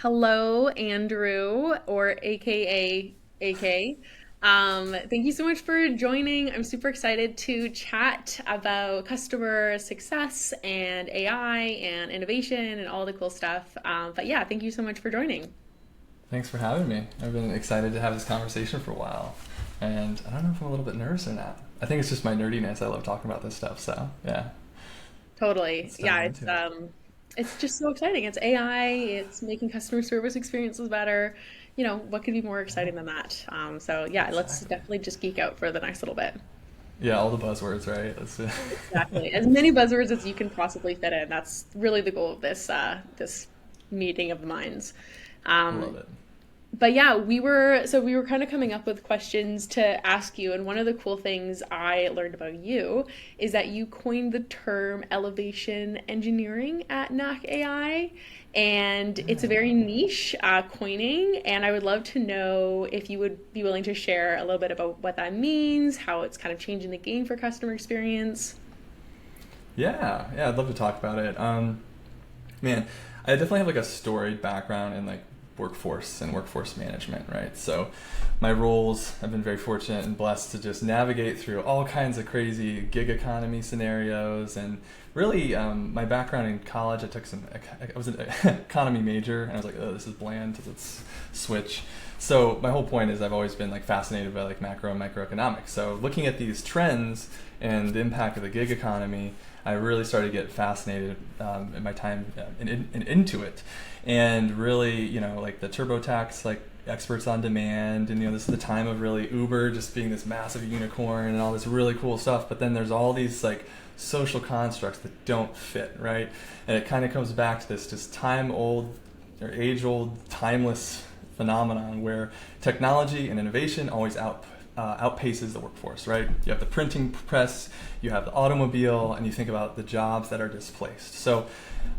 Hello, Andrew, or AKA AK. Thank you so much for joining. I'm super excited to chat about customer success and AI and innovation and all the cool stuff. But yeah, thank you so much for joining. Thanks for having me. I've been excited to have this conversation for a while. And I don't know if I'm a little bit nervous or not. I think it's just my nerdiness. I love talking about this stuff. So, yeah, Totally. let's Yeah, dive into it. it's just so exciting. It's AI, it's making customer service experiences better. What could be more Yeah, exciting than that? So yeah, let's exactly. definitely just geek out for the next little bit. Yeah, all the buzzwords, right? Let's, Exactly. As many buzzwords as you can possibly fit in. That's really the goal of this meeting of the minds. love Um, it. but yeah, we were kind of coming up with questions to ask you, and one of the cool things I learned about you is that you coined the term elevation engineering at NAC AI, and it's a Yeah. very niche coining, and I would love to know if you would be willing to share a little bit about what that means, how it's kind of changing the game for customer experience. Yeah, I'd love to talk about it. Man, I definitely have like a storied background in like workforce and workforce management, right? So my roles, I've been very fortunate and blessed to just navigate through all kinds of crazy gig economy scenarios. And really, my background in college, I was an economy major, and I was like, oh, this is bland, let's switch. So my whole point is I've always been like fascinated by like macro and microeconomics. So looking at these trends and the impact of the gig economy, I really started to get fascinated in my time into it, and really, like the TurboTax, like experts on demand, and this is the time of really Uber just being this massive unicorn and all this really cool stuff. But then there's all these like social constructs that don't fit, right? And it kind of comes back to this just time old or age old, timeless phenomenon where technology and innovation always outpaces the workforce, right? You have the printing press, you have the automobile, and you think about the jobs that are displaced. So,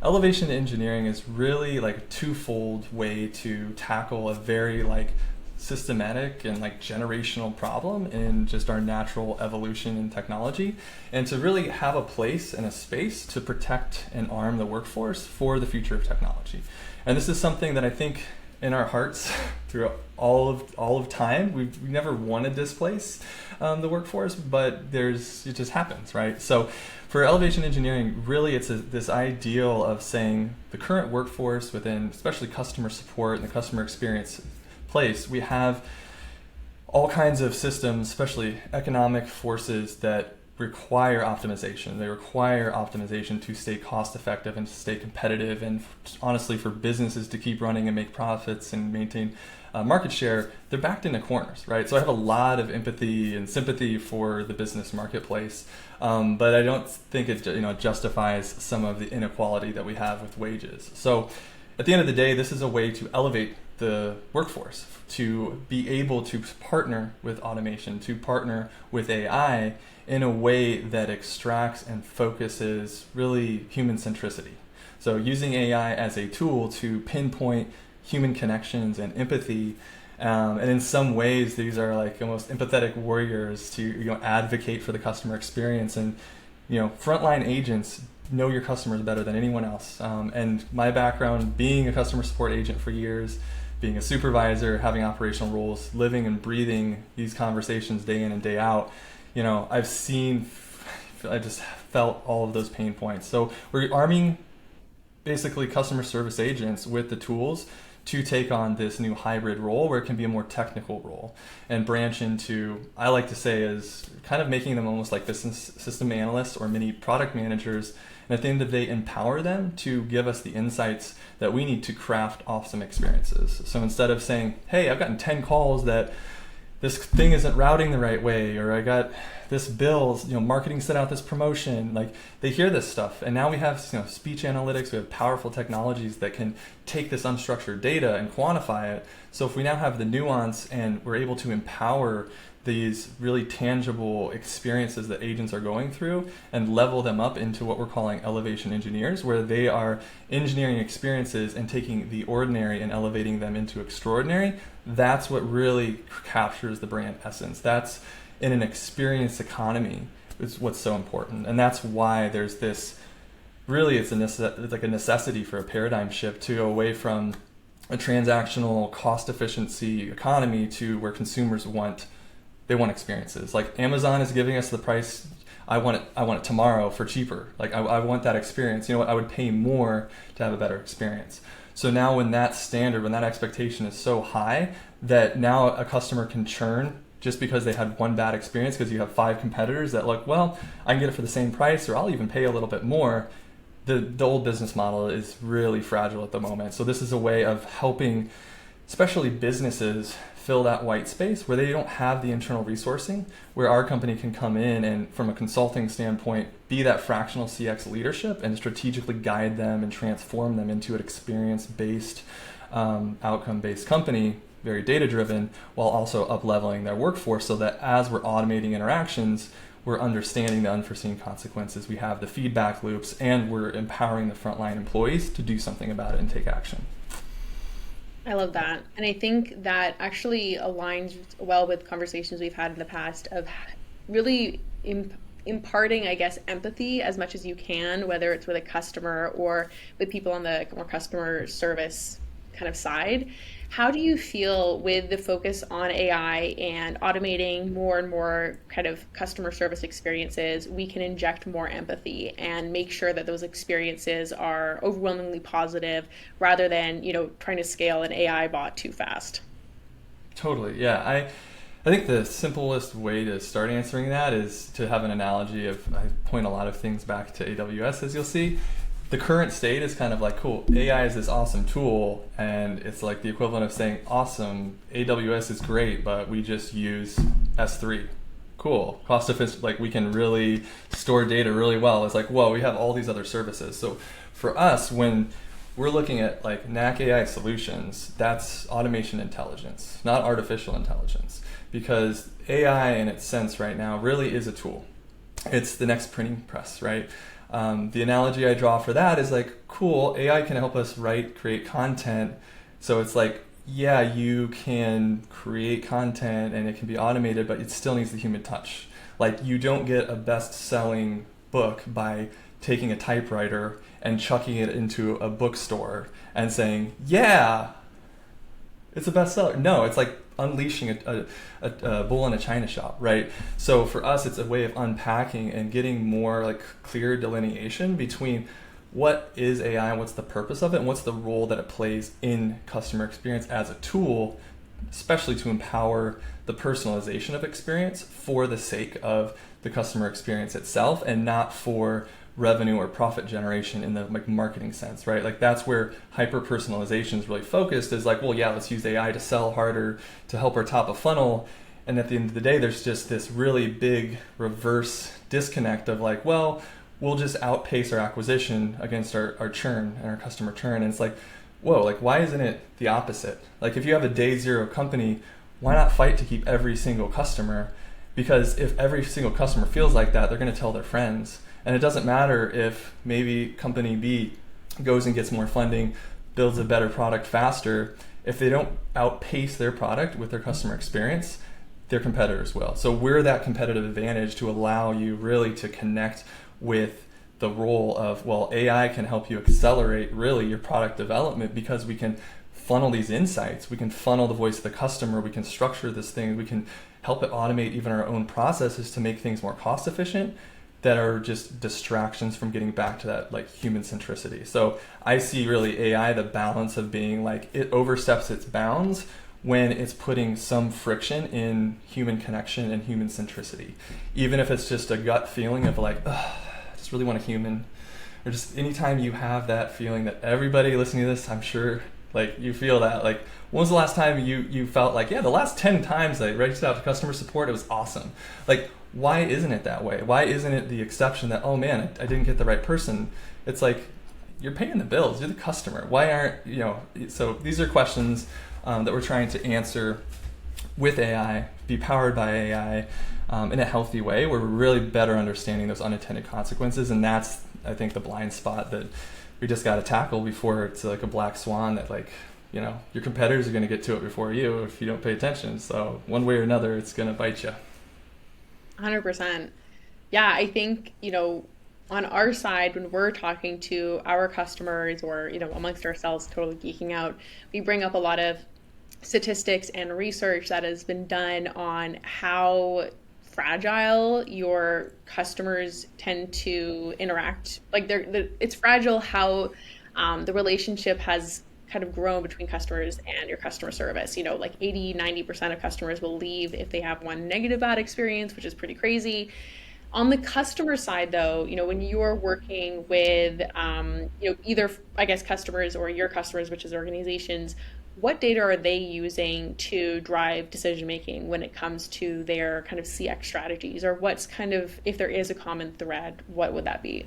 elevation engineering is really like a twofold way to tackle a very like systematic and like generational problem in just our natural evolution in technology, and to really have a place and a space to protect and arm the workforce for the future of technology. And this is something that I think in our hearts through all of time we never want to displace the workforce, but it just happens, right? So for elevation engineering, really this ideal of saying the current workforce within especially customer support and the customer experience place, we have all kinds of systems, especially economic forces that require optimization. They require optimization to stay cost effective and to stay competitive, and honestly, for businesses to keep running and make profits and maintain market share, they're backed into corners, right? So I have a lot of empathy and sympathy for the business marketplace, but I don't think it justifies some of the inequality that we have with wages. So at the end of the day, this is a way to elevate the workforce to be able to partner with automation, to partner with AI in a way that extracts and focuses really human centricity. So using AI as a tool to pinpoint human connections and empathy, and in some ways, these are like almost empathetic warriors to advocate for the customer experience. And frontline agents know your customers better than anyone else. And my background, being a customer support agent for years, being a supervisor, having operational roles, living and breathing these conversations day in and day out, I just felt all of those pain points. So we're arming basically customer service agents with the tools to take on this new hybrid role where it can be a more technical role and branch into, I like to say, is kind of making them almost like business system analysts or mini product managers, and at the end of the day empower them to give us the insights that we need to craft awesome experiences. So instead of saying, hey, I've gotten 10 calls that this thing isn't routing the right way, or I got this bill, marketing sent out this promotion, like they hear this stuff. And now we have speech analytics, we have powerful technologies that can take this unstructured data and quantify it. So if we now have the nuance and we're able to empower these really tangible experiences that agents are going through and level them up into what we're calling elevation engineers, where they are engineering experiences and taking the ordinary and elevating them into extraordinary, that's what really captures the brand essence. That's in an experience economy is what's so important. And that's why there's this, really it's like a necessity for a paradigm shift to go away from a transactional cost efficiency economy to where consumers want, they want experiences. Like Amazon is giving us the price. I want it tomorrow for cheaper. Like I want that experience. You know what? I would pay more to have a better experience. So now when that standard, when that expectation is so high that now a customer can churn just because they had one bad experience because you have five competitors that like, well, I can get it for the same price or I'll even pay a little bit more. The old business model is really fragile at the moment. So this is a way of helping, especially businesses, fill that white space where they don't have the internal resourcing, where our company can come in and from a consulting standpoint, be that fractional CX leadership and strategically guide them and transform them into an experience-based, outcome-based company, very data-driven, while also up-leveling their workforce so that as we're automating interactions, we're understanding the unforeseen consequences, we have the feedback loops, and we're empowering the frontline employees to do something about it and take action. I love that. And I think that actually aligns well with conversations we've had in the past of really imparting, I guess, empathy as much as you can, whether it's with a customer or with people on the more customer service kind of side. How do you feel with the focus on AI and automating more and more kind of customer service experiences, we can inject more empathy and make sure that those experiences are overwhelmingly positive rather than, trying to scale an AI bot too fast? Totally, yeah. I think the simplest way to start answering that is to have an analogy of, I point a lot of things back to AWS, as you'll see. The current state is kind of like, cool, AI is this awesome tool, and it's like the equivalent of saying, awesome, AWS is great, but we just use S3. Cool, cost efficient, like we can really store data really well. It's like, whoa, we have all these other services. So for us, when we're looking at like NAC AI solutions, that's automation intelligence, not artificial intelligence, because AI in its sense right now really is a tool. It's the next printing press, right? The analogy I draw for that is like, cool, AI can help us write, create content. So it's like, yeah, you can create content and it can be automated, but it still needs the human touch. Like you don't get a best-selling book by taking a typewriter and chucking it into a bookstore and saying, yeah, it's a bestseller. No, it's like unleashing a bull in a china shop, right? So for us, it's a way of unpacking and getting more like clear delineation between what is AI, what's the purpose of it, and what's the role that it plays in customer experience as a tool, especially to empower the personalization of experience for the sake of the customer experience itself and not for revenue or profit generation in the like marketing sense, right? Like that's where hyper personalization is really focused, is like, well, yeah, let's use AI to sell harder, to help our top of funnel. And at the end of the day, there's just this really big reverse disconnect of like, well, we'll just outpace our acquisition against our churn and our customer churn. And it's like, whoa, like why isn't it the opposite? Like if you have a day zero company, why not fight to keep every single customer? Because if every single customer feels like that, they're going to tell their friends. And it doesn't matter if maybe company B goes and gets more funding, builds a better product faster. If they don't outpace their product with their customer experience, their competitors will. So we're that competitive advantage to allow you really to connect with the role of, well, AI can help you accelerate really your product development because we can funnel these insights. We can funnel the voice of the customer. We can structure this thing. We can help it automate even our own processes to make things more cost efficient that are just distractions from getting back to that like human centricity. So I see really AI, the balance of being like it oversteps its bounds when it's putting some friction in human connection and human centricity. Even if it's just a gut feeling of like, I just really want a human. Or just anytime you have that feeling that everybody listening to this, I'm sure like you feel that, like when was the last time you felt like, yeah, the last 10 times I reached out to customer support, it was awesome. Like, why isn't it that way? Why isn't it the exception that, oh man, I didn't get the right person? It's like, you're paying the bills, you're the customer. Why aren't, so these are questions that we're trying to answer with AI, be powered by AI in a healthy way where we're really better understanding those unintended consequences. And that's, I think, the blind spot that we just got to tackle before it's like a black swan that like, your competitors are going to get to it before you if you don't pay attention. So one way or another, it's going to bite you. 100%. Yeah, I think, on our side, when we're talking to our customers or, amongst ourselves, totally geeking out, we bring up a lot of statistics and research that has been done on how fragile your customers tend to interact. Like it's fragile how the relationship has kind of grown between customers and your customer service. Like 80-90% of customers will leave if they have one negative bad experience, which is pretty crazy. On the customer side, though, when you're working with, either, I guess, customers or your customers, which is organizations, what data are they using to drive decision making when it comes to their kind of CX strategies? Or what's kind of, if there is a common thread, what would that be?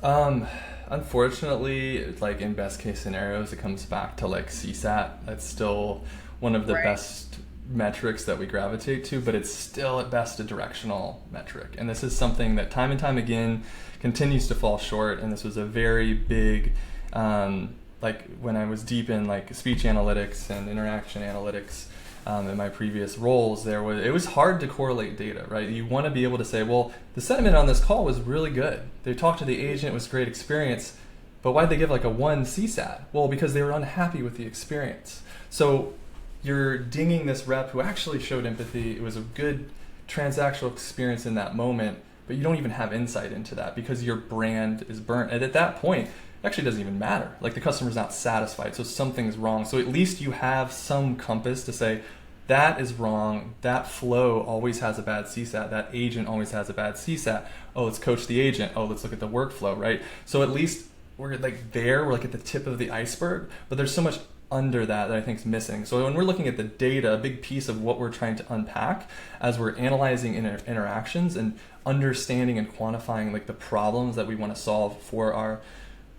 Um, Unfortunately, like in best case scenarios, it comes back to like CSAT. That's still one of the Right. best metrics that we gravitate to, but it's still at best a directional metric. And this is something that time and time again continues to fall short. And this was a very big, like when I was deep in like speech analytics and interaction analytics, in my previous roles, it was hard to correlate data, right? You want to be able to say, well, the sentiment on this call was really good. They talked to the agent, it was a great experience, but why'd they give like a 1 CSAT? Well, because they were unhappy with the experience. So you're dinging this rep who actually showed empathy. It was a good transactional experience in that moment, but you don't even have insight into that because your brand is burnt. And at that point, it actually doesn't even matter. Like the customer's not satisfied, so something's wrong. So at least you have some compass to say, that is wrong. That flow always has a bad CSAT. That agent always has a bad CSAT. Oh, let's coach the agent. Oh, let's look at the workflow, right? So at least we're like there, we're like at the tip of the iceberg, but there's so much under that I think is missing. So when we're looking at the data, a big piece of what we're trying to unpack as we're analyzing interactions and understanding and quantifying like the problems that we want to solve for our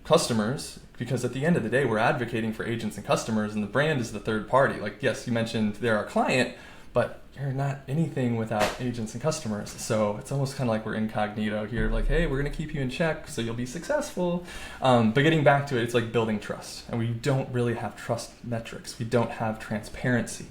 customers, because at the end of the day we're advocating for agents and customers, and the brand is the third party. Like, yes, you mentioned they're our client, but you're not anything without agents and customers. So it's almost kind of like we're incognito here, like, hey, we're going to keep you in check so you'll be successful. But getting back to it, it's like building trust, and we don't really have trust metrics. We don't have transparency.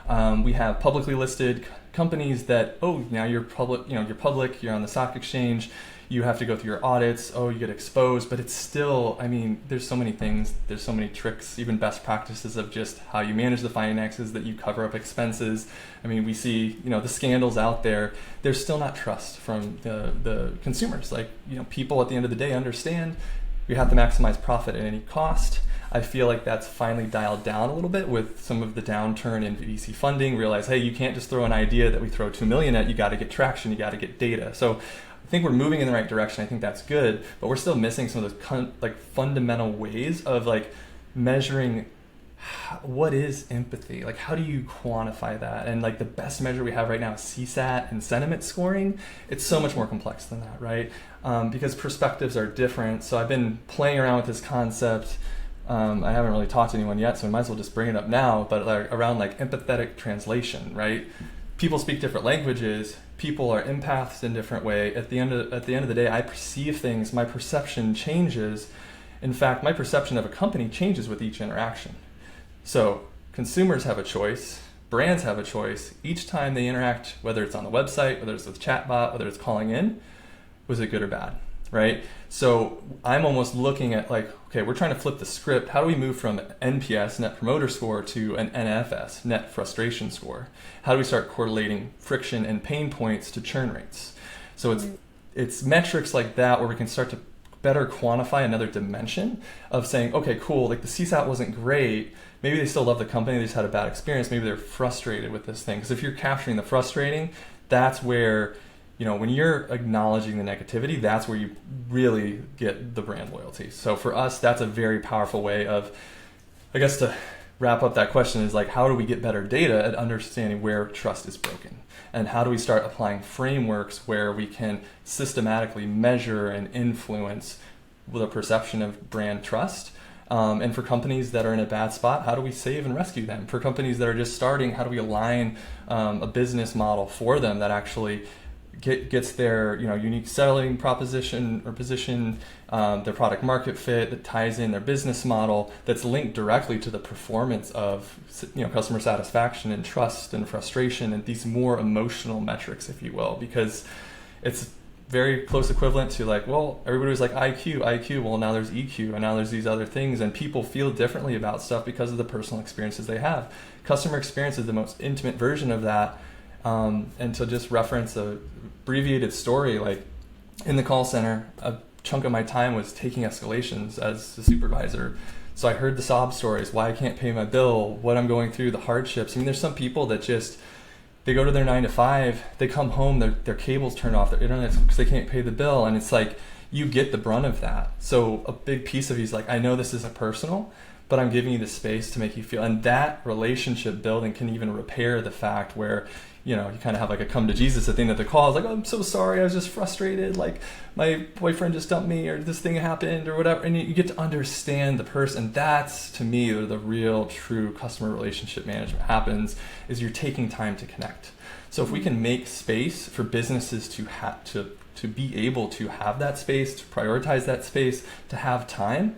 We have publicly listed companies that, oh, now you're public, you're public, you're on the stock exchange, you have to go through your audits, oh, you get exposed, but it's still, I mean, there's so many things, there's so many tricks, even best practices of just how you manage the finances, that you cover up expenses. I mean, we see, the scandals out there, there's still not trust from the consumers. Like, people at the end of the day understand you have to maximize profit at any cost. I feel like that's finally dialed down a little bit with some of the downturn in VC funding. Realize, hey, you can't just throw an idea that we throw 2 million at. You got to get traction. You got to get data. So I think we're moving in the right direction. I think that's good, but we're still missing some of those like fundamental ways of like measuring what is empathy. Like, how do you quantify that? And like the best measure we have right now is CSAT and sentiment scoring. It's so much more complex than that, right? Because perspectives are different. So I've been playing around with this concept. I haven't really talked to anyone yet, so I might as well just bring it up now, but like around like empathetic translation, right? People speak different languages. People are empaths in different way. At the end of the day, I perceive things. My perception changes. In fact, my perception of a company changes with each interaction. So consumers have a choice. Brands have a choice. Each time they interact, whether it's on the website, whether it's with chatbot, whether it's calling in, was it good or bad, right? So I'm almost looking at like, okay, we're trying to flip the script. How do we move from NPS, Net Promoter Score, to an NFS, Net Frustration Score? How do we start correlating friction and pain points to churn rates? So it's metrics like that where we can start to better quantify another dimension of saying, okay, cool, like the CSAT wasn't great. Maybe they still love the company, they just had a bad experience. Maybe they're frustrated with this thing. Because if you're capturing the frustrating, that's where, when you're acknowledging the negativity, that's where you really get the brand loyalty. So for us, that's a very powerful way of, I guess to wrap up that question is like, how do we get better data at understanding where trust is broken? And how do we start applying frameworks where we can systematically measure and influence the perception of brand trust? And for companies that are in a bad spot, how do we save and rescue them? For companies that are just starting, how do we align a business model for them that actually gets their unique selling proposition or position, their product market fit, that ties in their business model, that's linked directly to the performance of customer satisfaction and trust and frustration and these more emotional metrics, if you will, because it's very close equivalent to like, well, everybody was like IQ, well, now there's EQ, and now there's these other things, and people feel differently about stuff because of the personal experiences they have. Customer experience is the most intimate version of that. And to just reference a abbreviated story, like in the call center, a chunk of my time was taking escalations as a supervisor. So I heard the sob stories, why I can't pay my bill, what I'm going through, the hardships. I mean, there's some people that just, they go to their 9 to 5, they come home, their cables turned off, their internet, because they can't pay the bill. And it's like, you get the brunt of that. So a big piece of he's like, I know this isn't personal, but I'm giving you the space to make you feel. And that relationship building can even repair the fact where, you know, you kind of have like a come to Jesus at the end of the call. It's like, oh, I'm so sorry, I was just frustrated, like my boyfriend just dumped me, or this thing happened, or whatever. And you get to understand the person. That's, to me, where the real true customer relationship management happens, is you're taking time to connect. So if we can make space for businesses to have to be able to have that space, to prioritize that space, to have time,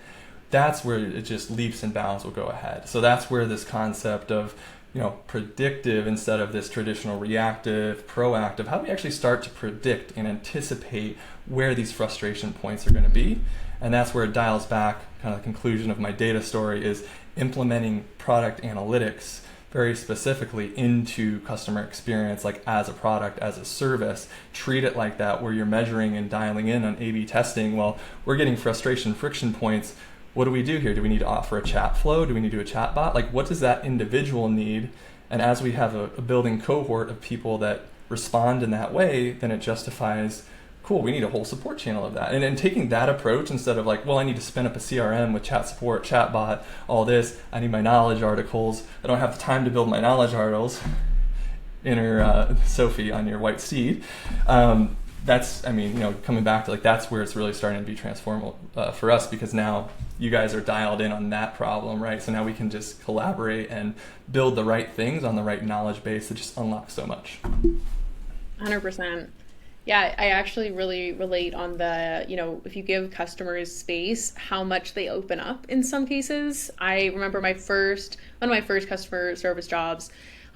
that's where it just leaps and bounds will go ahead. So that's where this concept of, you know, predictive instead of this traditional reactive, proactive, how do we actually start to predict and anticipate where these frustration points are going to be? And that's where it dials back, kind of the conclusion of my data story is implementing product analytics very specifically into customer experience, like as a product, as a service. Treat it like that, where you're measuring and dialing in on A/B testing. Well, we're getting frustration, friction points. What do we do here? Do we need to offer a chat flow? Do we need to do a chat bot? Like, what does that individual need? And as we have a building cohort of people that respond in that way, then it justifies, cool, we need a whole support channel of that. And taking that approach instead of like, well, I need to spin up a CRM with chat support, chat bot, all this. I need my knowledge articles. I don't have the time to build my knowledge articles. Inner Sophie on your white steed. That's, I mean, you know, coming back to like, that's where it's really starting to be transformational for us, because now you guys are dialed in on that problem, right? So now we can just collaborate and build the right things on the right knowledge base that just unlocks so much. 100%. Yeah, I actually really relate on the, you know, if you give customers space, how much they open up in some cases. I remember one of my first customer service jobs,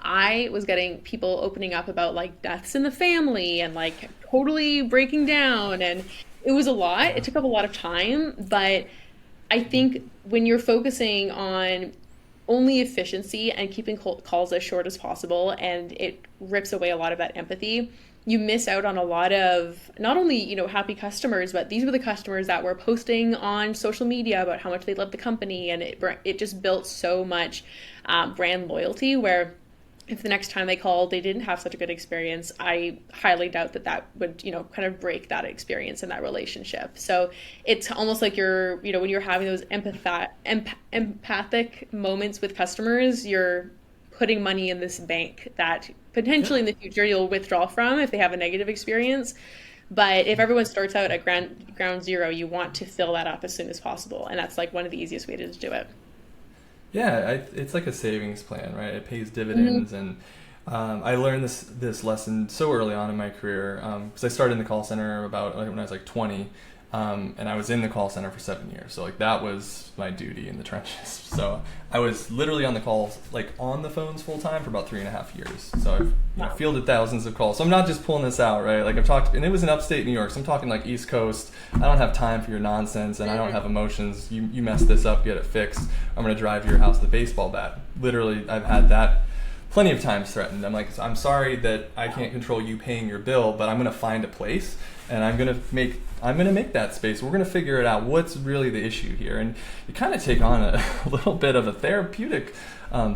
I was getting people opening up about like deaths in the family and like totally breaking down. And it was a lot. It took up a lot of time. But I think when you're focusing on only efficiency and keeping calls as short as possible, and it rips away a lot of that empathy, you miss out on a lot of not only, you know, happy customers, but these were the customers that were posting on social media about how much they love the company. And it just built so much brand loyalty, where if the next time they called, they didn't have such a good experience, I highly doubt that would, you know, kind of break that experience and that relationship. So it's almost like you're, you know, when you're having those empathic moments with customers, you're putting money in this bank that potentially in the future you'll withdraw from if they have a negative experience. But if everyone starts out at ground zero, you want to fill that up as soon as possible. And that's like one of the easiest ways to do it. Yeah, it's like a savings plan, right? It pays dividends, and I learned this lesson so early on in my career, because I started in the call center about when I was like 20, and I was in the call center for 7 years. So like that was my duty in the trenches. So I was literally on the calls, like on the phones full time for about 3.5 years. So I've fielded thousands of calls. So I'm not just pulling this out, right? Like I've talked, and it was in upstate New York. So I'm talking like East Coast. I don't have time for your nonsense, and I don't have emotions. You mess this up, get it fixed. I'm going to drive to your house with a baseball bat. Literally, I've had that plenty of times threatened. I'm like, I'm sorry that I can't control you paying your bill, but I'm going to find a place, and I'm going to make that space. We're going to figure it out. What's really the issue here? And you kind of take on a little bit of a therapeutic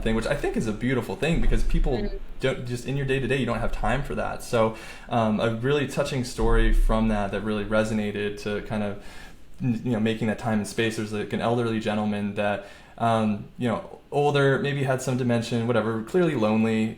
thing, which I think is a beautiful thing, because people don't just in your day to day, you don't have time for that. So a really touching story from that really resonated to kind of, you know, making that time and space. There's like an elderly gentleman that, you know, older, maybe had some dementia, whatever, clearly lonely.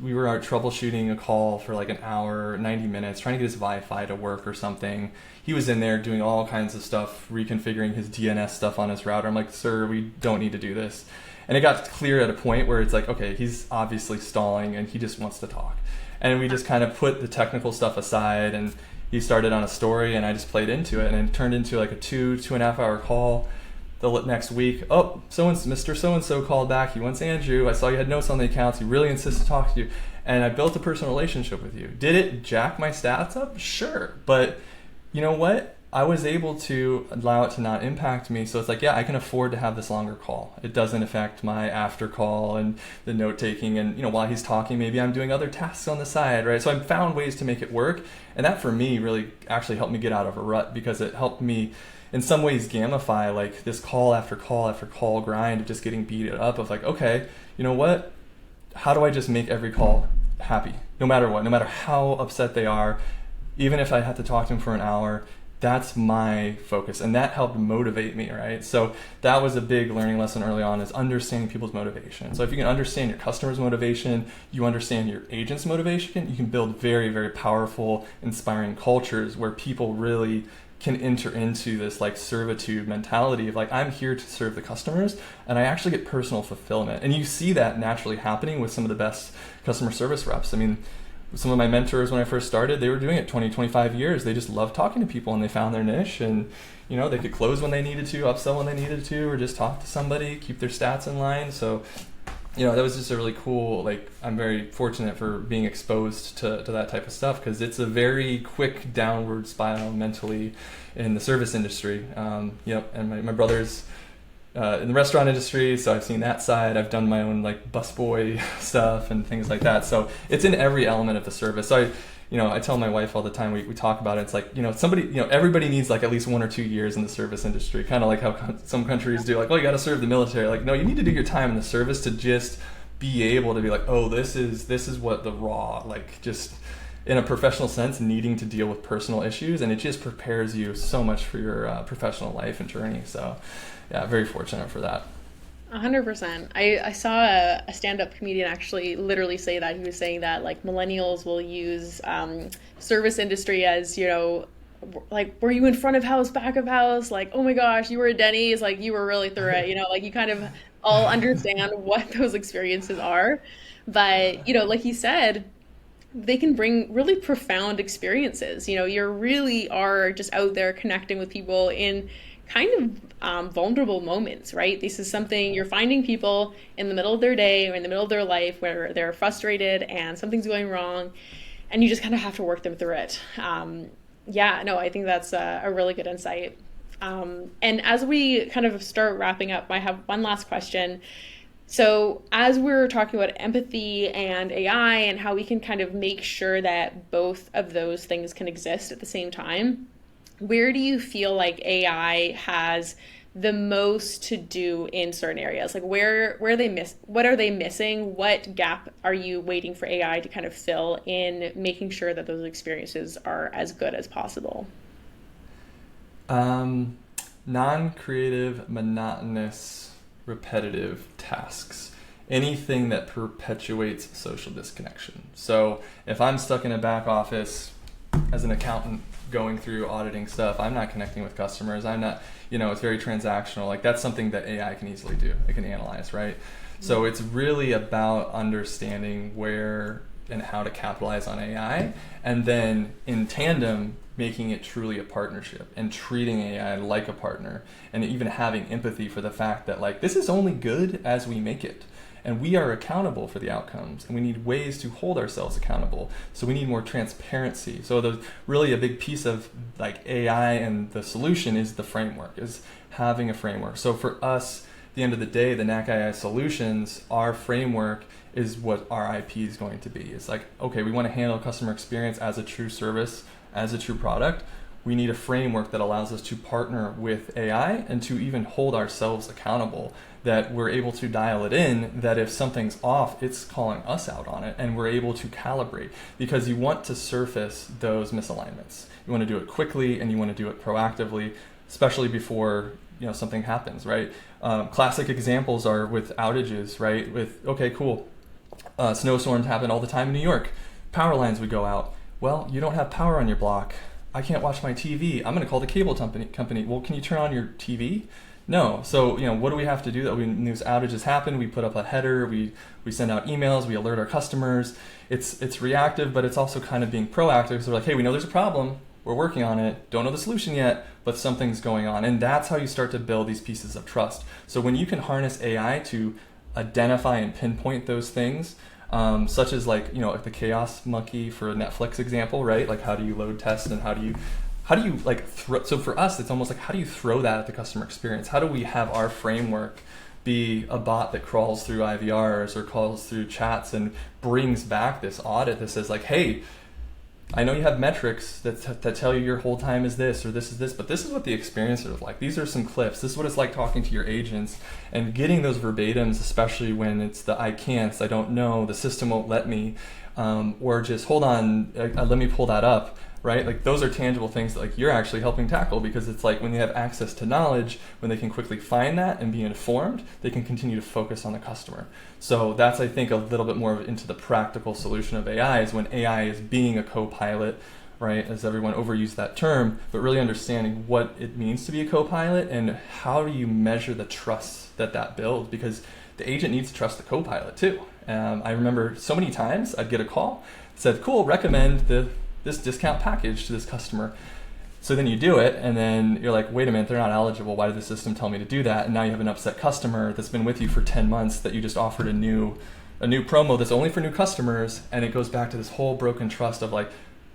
We were out troubleshooting a call for like an hour, 90 minutes, trying to get his Wi-Fi to work or something. He was in there doing all kinds of stuff, reconfiguring his DNS stuff on his router. I'm like, sir, we don't need to do this. And it got clear at a point where it's like, okay, he's obviously stalling and he just wants to talk. And we just kind of put the technical stuff aside, and he started on a story, and I just played into it, and it turned into like a 2.5 hour call. The next week, Mr. So-and-so called back. He wants Andrew. I saw you had notes on the accounts. He really insists to talk to you. and I built a personal relationship with you. Did it jack my stats up? Sure. But you know what? I was able to allow it to not impact me. So it's like, yeah, I can afford to have this longer call. It doesn't affect my after call and the note taking. And, while he's talking, maybe I'm doing other tasks on the side, right? So I found ways to make it work. And that for me really actually helped me get out of a rut, because it helped me in some ways gamify like this call after call after call grind of just getting beat up of like, okay, you know what? How do I just make every call happy? No matter what, no matter how upset they are, even if I had to talk to them for an hour, that's my focus, and that helped motivate me, right? So that was a big learning lesson early on, is understanding people's motivation. So if you can understand your customer's motivation, you understand your agent's motivation, you can build very, very powerful, inspiring cultures where people really can enter into this like servitude mentality of like, I'm here to serve the customers, and I actually get personal fulfillment. And you see that naturally happening with some of the best customer service reps. I mean, some of my mentors when I first started, they were doing it 20, 25 years. They just loved talking to people, and they found their niche, and they could close when they needed to, upsell when they needed to, or just talk to somebody, keep their stats in line. So, that was just a really cool, like, I'm very fortunate for being exposed to that type of stuff, because it's a very quick downward spiral mentally in the service industry. And my brother's in the restaurant industry, so I've seen that side. I've done my own like busboy stuff and things like that. So it's in every element of the service. So I tell my wife all the time, we talk about it. It's like, everybody needs like at least 1 or 2 years in the service industry, kind of like how some countries do, like, oh, you got to serve the military. Like, no, you need to do your time in the service to just be able to be like, oh, this is what the raw, like, just in a professional sense, needing to deal with personal issues, and it just prepares you so much for your professional life and journey. So yeah, very fortunate for that. 100%. I saw a stand-up comedian actually literally say that. He was saying that like millennials will use service industry as, like, were you in front of house, back of house? Like, oh my gosh, you were at Denny's, like you were really through it, like you kind of all understand what those experiences are. But, like you said, they can bring really profound experiences. You really are just out there connecting with people in kind of vulnerable moments, right? This is something you're finding people in the middle of their day or in the middle of their life where they're frustrated and something's going wrong, and you just kind of have to work them through it. Yeah, no, I think that's a really good insight. And as we kind of start wrapping up, I have one last question. So, as we're talking about empathy and AI and how we can kind of make sure that both of those things can exist at the same time, where do you feel like AI has the most to do in certain areas? Like where they miss, what are they missing? What gap are you waiting for AI to kind of fill in making sure that those experiences are as good as possible? Non-creative, monotonous, repetitive tasks. Anything that perpetuates social disconnection. So if I'm stuck in a back office as an accountant going through auditing stuff, I'm not connecting with customers. I'm not, it's very transactional. Like that's something that AI can easily do. It can analyze, right? So it's really about understanding where and how to capitalize on AI, and then in tandem, making it truly a partnership and treating AI like a partner, and even having empathy for the fact that like this is only good as we make it. And we are accountable for the outcomes, and we need ways to hold ourselves accountable. So we need more transparency. So the really a big piece of like AI and the solution is the framework, is having a framework. So for us, at the end of the day, the NAC AI solutions, our framework is what our IP is going to be. It's like, okay, we want to handle customer experience as a true service, as a true product. We need a framework that allows us to partner with AI and to even hold ourselves accountable, that we're able to dial it in, that if something's off, it's calling us out on it, and we're able to calibrate, because you want to surface those misalignments. You want to do it quickly, and you want to do it proactively, especially before something happens, right? Classic examples are with outages, right? With, okay, cool, snowstorms happen all the time in New York. Power lines would go out. Well, you don't have power on your block. I can't watch my TV. I'm going to call the cable company. Well, can you turn on your TV? No. So, what do we have to do? That when these outages happen, we put up a header, we send out emails, we alert our customers. It's reactive, but it's also kind of being proactive. So we're like, hey, we know there's a problem. We're working on it. Don't know the solution yet, but something's going on. And that's how you start to build these pieces of trust. So when you can harness AI to identify and pinpoint those things, such as like, like the chaos monkey for a Netflix example, right? Like how do you load test and how do you like so for us it's almost like how do you throw that at the customer experience? How do we have our framework be a bot that crawls through IVRs or crawls through chats and brings back this audit that says like, hey, I know you have metrics that tell you your whole time is this or this is this, but this is what the experience is like. These are some clips. This is what it's like talking to your agents, and getting those verbatims, especially when it's the I can't, I don't know, the system won't let me, or just hold on, let me pull that up. Right? Like those are tangible things that like you're actually helping tackle, because it's like when they have access to knowledge, when they can quickly find that and be informed, they can continue to focus on the customer. So that's, I think, a little bit more into the practical solution of AI is when AI is being a co-pilot, right? As everyone overused that term, but really understanding what it means to be a co-pilot and how do you measure the trust that builds, because the agent needs to trust the co-pilot too. I remember so many times I'd get a call, said, cool, recommend this discount package to this customer. So then you do it, and then you're like, wait a minute, they're not eligible. Why did the system tell me to do that? And now you have an upset customer that's been with you for 10 months that you just offered a new promo that's only for new customers, and it goes back to this whole broken trust of like,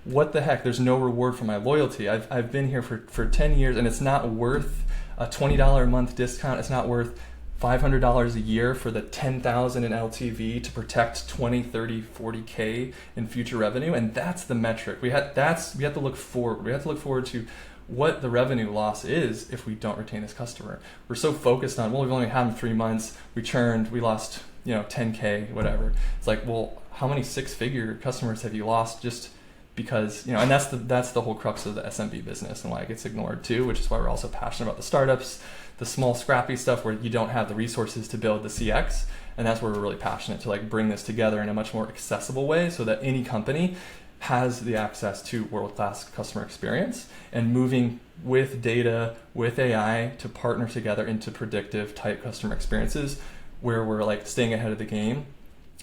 what the heck? There's no reward for my loyalty. I've been here for 10 years, and it's not worth a $20 a month discount. It's not worth $500 a year for the 10,000 in LTV to protect 20, 30, 40K in future revenue. And that's the metric. We have to look forward. We have to look forward to what the revenue loss is if we don't retain this customer. We're so focused on, well, we've only had them 3 months, we churned, we lost, 10K, whatever. It's like, well, how many 6-figure customers have you lost just because, and that's the whole crux of the SMB business and why it gets ignored too, which is why we're also passionate about the startups, the small scrappy stuff where you don't have the resources to build the CX. And that's where we're really passionate to like bring this together in a much more accessible way so that any company has the access to world-class customer experience, and moving with data, with AI to partner together into predictive type customer experiences where we're like staying ahead of the game.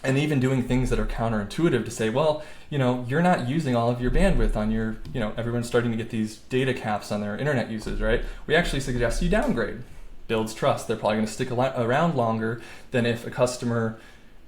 And even doing things that are counterintuitive to say, well, you're not using all of your bandwidth on your, everyone's starting to get these data caps on their internet uses, right? We actually suggest you downgrade. Builds trust. They're probably going to stick around longer than if a customer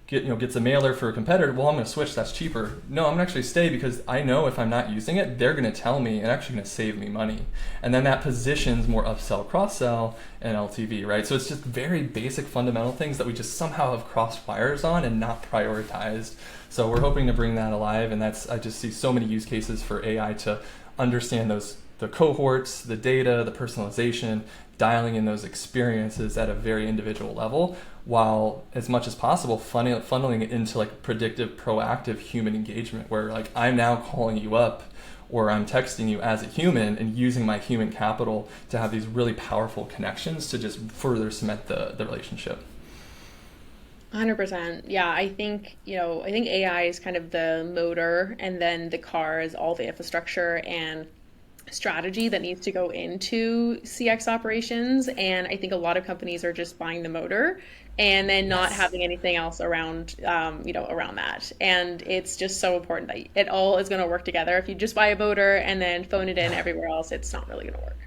gets a mailer for a competitor. Well, I'm going to switch. That's cheaper. No, I'm going to actually stay because I know if I'm not using it, they're going to tell me and actually going to save me money. And then that positions more upsell, cross-sell, and LTV, right? So it's just very basic fundamental things that we just somehow have crossed wires on and not prioritized. So we're hoping to bring that alive. And I just see so many use cases for AI to understand the cohorts, the data, the personalization, dialing in those experiences at a very individual level, while as much as possible funneling it into like predictive, proactive human engagement, where like I'm now calling you up or I'm texting you as a human and using my human capital to have these really powerful connections to just further cement the relationship. 100%. Yeah, I think AI is kind of the motor, and then the car is all the infrastructure and strategy that needs to go into CX operations. And I think a lot of companies are just buying the motor and then not Yes. having anything else around, around that. And it's just so important that it all is going to work together. If you just buy a motor and then phone it in everywhere else, it's not really going to work.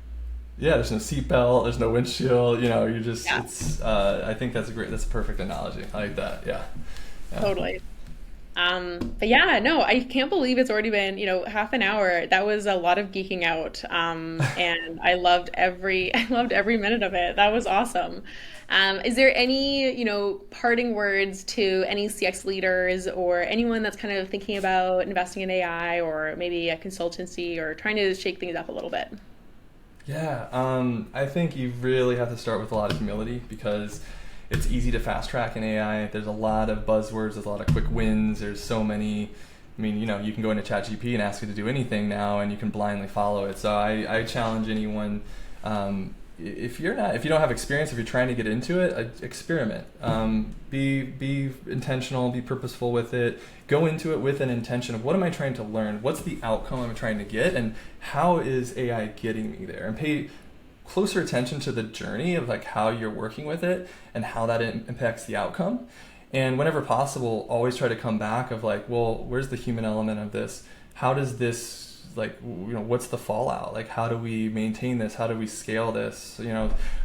Yeah, there's no seatbelt, there's no windshield, you're just, Yeah, I think that's a perfect analogy. I like that. Yeah. Yeah. totally. But yeah, no, I can't believe it's already been, half an hour. That was a lot of geeking out. And I loved I loved every minute of it. That was awesome. Is there any, parting words to any CX leaders or anyone that's kind of thinking about investing in AI or maybe a consultancy or trying to shake things up a little bit? Yeah, I think you really have to start with a lot of humility, because it's easy to fast track in AI. There's a lot of buzzwords, there's a lot of quick wins, there's so many. I mean, you can go into ChatGPT and ask it to do anything now, and you can blindly follow it. So I challenge anyone, if you don't have experience, if you're trying to get into it, experiment. Be intentional, be purposeful with it. Go into it with an intention of what am I trying to learn? What's the outcome I'm trying to get? And how is AI getting me there? And pay closer attention to the journey of like how you're working with it and how that impacts the outcome. And whenever possible, always try to come back of like, well, where's the human element of this? How does this like, what's the fallout? Like, how do we maintain this? How do we scale this?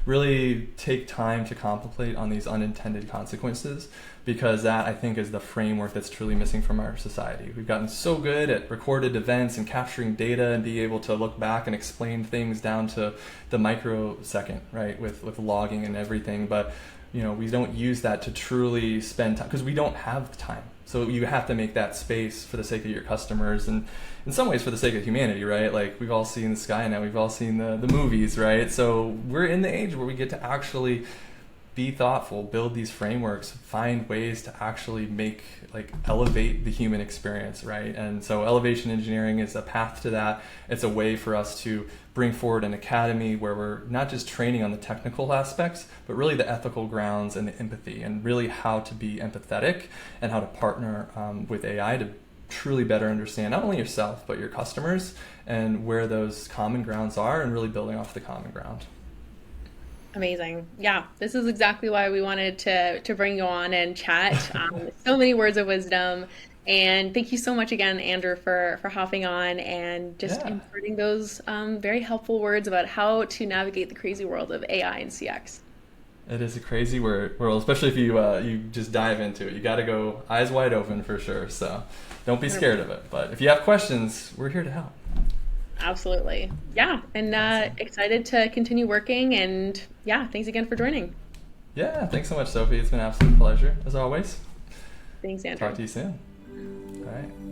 Really take time to contemplate on these unintended consequences, because that, I think, is the framework that's truly missing from our society. We've gotten so good at recorded events and capturing data and be able to look back and explain things down to the microsecond, right? With logging and everything, but we don't use that to truly spend time, because we don't have the time. So you have to make that space for the sake of your customers, and in some ways for the sake of humanity, right? Like, we've all seen the sky now, we've all seen the movies, right? So we're in the age where we get to actually be thoughtful, build these frameworks, find ways to actually elevate the human experience, right? And so elevation engineering is a path to that. It's a way for us to bring forward an academy where we're not just training on the technical aspects, but really the ethical grounds and the empathy, and really how to be empathetic and how to partner with AI to truly better understand not only yourself, but your customers, and where those common grounds are, and really building off the common ground. Amazing. Yeah, this is exactly why we wanted to bring you on and chat. So many words of wisdom. And thank you so much again, Andrew, for hopping on and just Yeah. imparting those very helpful words about how to navigate the crazy world of AI and CX. It is a crazy world, especially if you just dive into it. You got to go eyes wide open for sure. So don't be scared of it. But if you have questions, we're here to help. Absolutely. Yeah. And Awesome. excited to continue working. And yeah, thanks again for joining. Yeah, thanks so much, Sophie. It's been an absolute pleasure as always. Thanks, Andrew. Talk to you soon. All right.